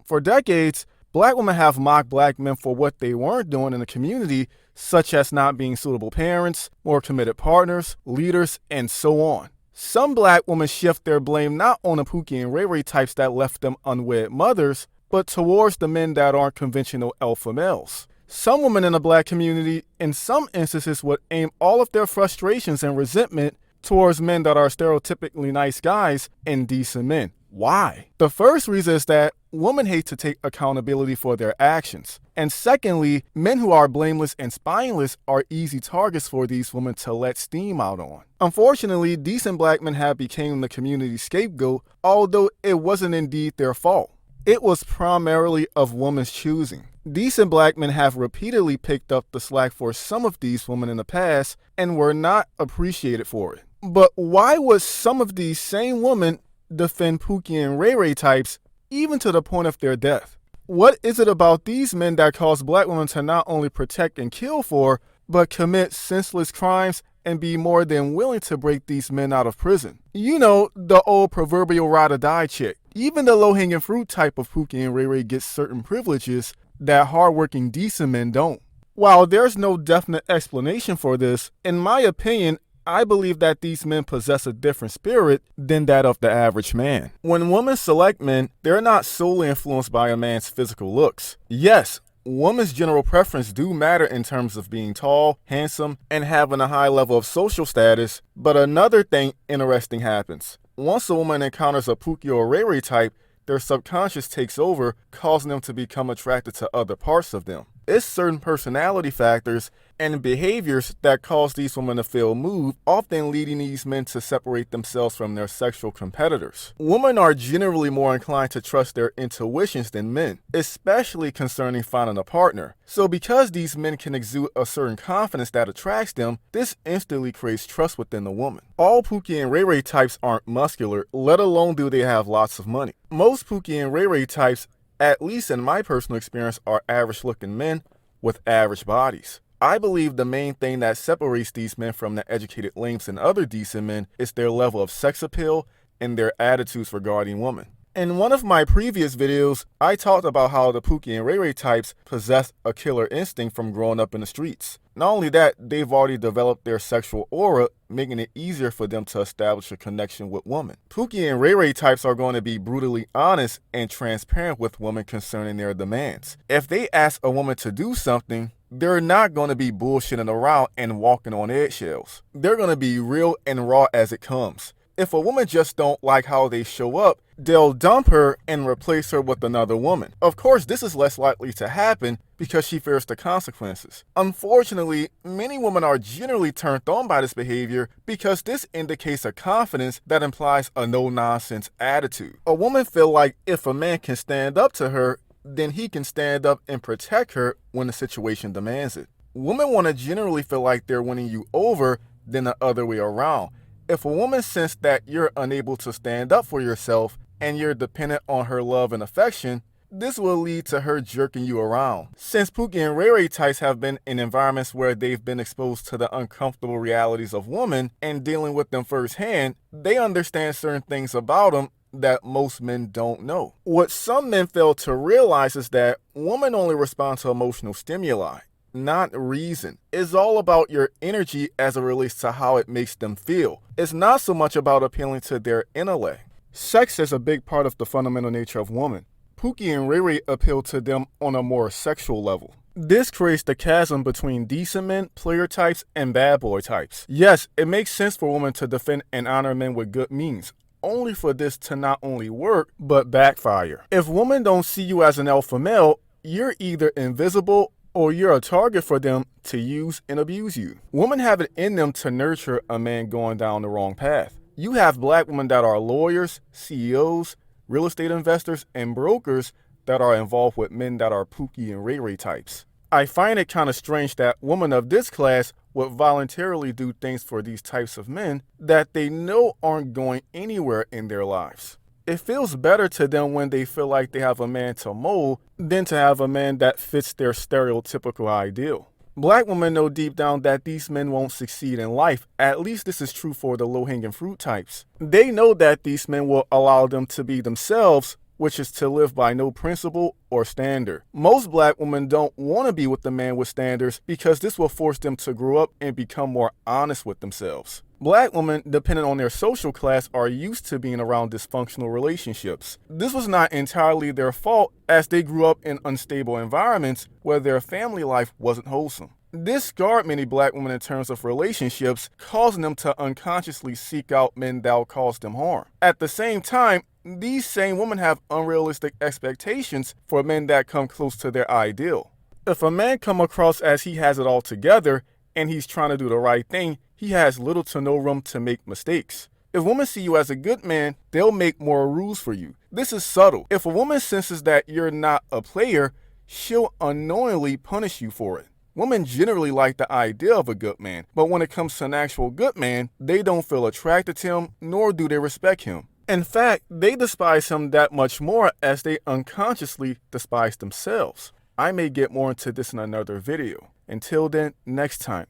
For decades, black women have mocked black men for what they weren't doing in the community, such as not being suitable parents, more committed partners, leaders, and so on. Some black women shift their blame not on the Pookie and Ray-Ray types that left them unwed mothers, but towards the men that aren't conventional alpha males. Some women in the black community, in some instances, would aim all of their frustrations and resentment towards men that are stereotypically nice guys and decent men. Why? The first reason is that women hate to take accountability for their actions. And secondly, men who are blameless and spineless are easy targets for these women to let steam out on. Unfortunately, decent black men have become the community scapegoat, although it wasn't indeed their fault. It was primarily of women's choosing. Decent black men have repeatedly picked up the slack for some of these women in the past and were not appreciated for it. But why would some of these same women defend Pookie and Ray-Ray types even to the point of their death? What is it about these men that cause black women to not only protect and kill for, but commit senseless crimes and be more than willing to break these men out of prison? You know, the old proverbial ride or die chick. Even the low-hanging fruit type of Pookie and Ray-Ray gets certain privileges that hardworking decent men don't. While there's no definite explanation for this, in my opinion, I believe that these men possess a different spirit than that of the average man. When women select men, they're not solely influenced by a man's physical looks. Yes, women's general preference do matter in terms of being tall, handsome, and having a high level of social status, but another thing interesting happens. Once a woman encounters a Pookie or Ray-Ray type, their subconscious takes over, causing them to become attracted to other parts of them. It's certain personality factors and behaviors that cause these women to feel moved, often leading these men to separate themselves from their sexual competitors. Women are generally more inclined to trust their intuitions than men, especially concerning finding a partner. So because these men can exude a certain confidence that attracts them, this instantly creates trust within the woman. All Pookie and Ray-Ray types aren't muscular, let alone do they have lots of money. Most Pookie and Ray-Ray types, at least in my personal experience, are average-looking men with average bodies. I believe the main thing that separates these men from the educated lambs and other decent men is their level of sex appeal and their attitudes regarding women. In one of my previous videos, I talked about how the Pookie and Ray-Ray types possess a killer instinct from growing up in the streets. Not only that, they've already developed their sexual aura, making it easier for them to establish a connection with women. Pookie and Ray-Ray types are going to be brutally honest and transparent with women concerning their demands. If they ask a woman to do something, they're not going to be bullshitting around and walking on eggshells. They're going to be real and raw as it comes. If a woman just don't like how they show up, they'll dump her and replace her with another woman. Of course, this is less likely to happen because she fears the consequences. Unfortunately, many women are generally turned on by this behavior because this indicates a confidence that implies a no-nonsense attitude. A woman feels like if a man can stand up to her, then he can stand up and protect her when the situation demands it. Women want to generally feel like they're winning you over than the other way around. If a woman senses that you're unable to stand up for yourself and you're dependent on her love and affection, this will lead to her jerking you around. Since Pookie and Ray-Ray types have been in environments where they've been exposed to the uncomfortable realities of women and dealing with them firsthand, they understand certain things about them that most men don't know. What some men fail to realize is that women only respond to emotional stimuli, not reason. It's all about your energy as it relates to how it makes them feel. It's not so much about appealing to their intellect. Sex is a big part of the fundamental nature of women. Pookie and Ray-Ray appeal to them on a more sexual level. This creates the chasm between decent men, player types, and bad boy types. Yes, it makes sense for women to defend and honor men with good means, only for this to not only work, but backfire. If women don't see you as an alpha male, you're either invisible or you're a target for them to use and abuse you. Women have it in them to nurture a man going down the wrong path. You have black women that are lawyers, CEOs, real estate investors, and brokers that are involved with men that are Pookie and Ray-Ray types. I find it kind of strange that women of this class would voluntarily do things for these types of men that they know aren't going anywhere in their lives. It feels better to them when they feel like they have a man to mold than to have a man that fits their stereotypical ideal. Black women know deep down that these men won't succeed in life. At least this is true for the low-hanging fruit types. They know that these men will allow them to be themselves, which is to live by no principle or standard. Most black women don't want to be with a man with standards because this will force them to grow up and become more honest with themselves. Black women, depending on their social class, are used to being around dysfunctional relationships. This was not entirely their fault, as they grew up in unstable environments where their family life wasn't wholesome. This scarred many black women in terms of relationships, causing them to unconsciously seek out men that will cause them harm. At the same time, these same women have unrealistic expectations for men that come close to their ideal. If a man come across as he has it all together and he's trying to do the right thing, he has little to no room to make mistakes. If women see you as a good man, they'll make more rules for you. This is subtle. If a woman senses that you're not a player, she'll unknowingly punish you for it. Women generally like the idea of a good man, but when it comes to an actual good man, they don't feel attracted to him, nor do they respect him. In fact, they despise him that much more as they unconsciously despise themselves. I may get more into this in another video. Until then, next time.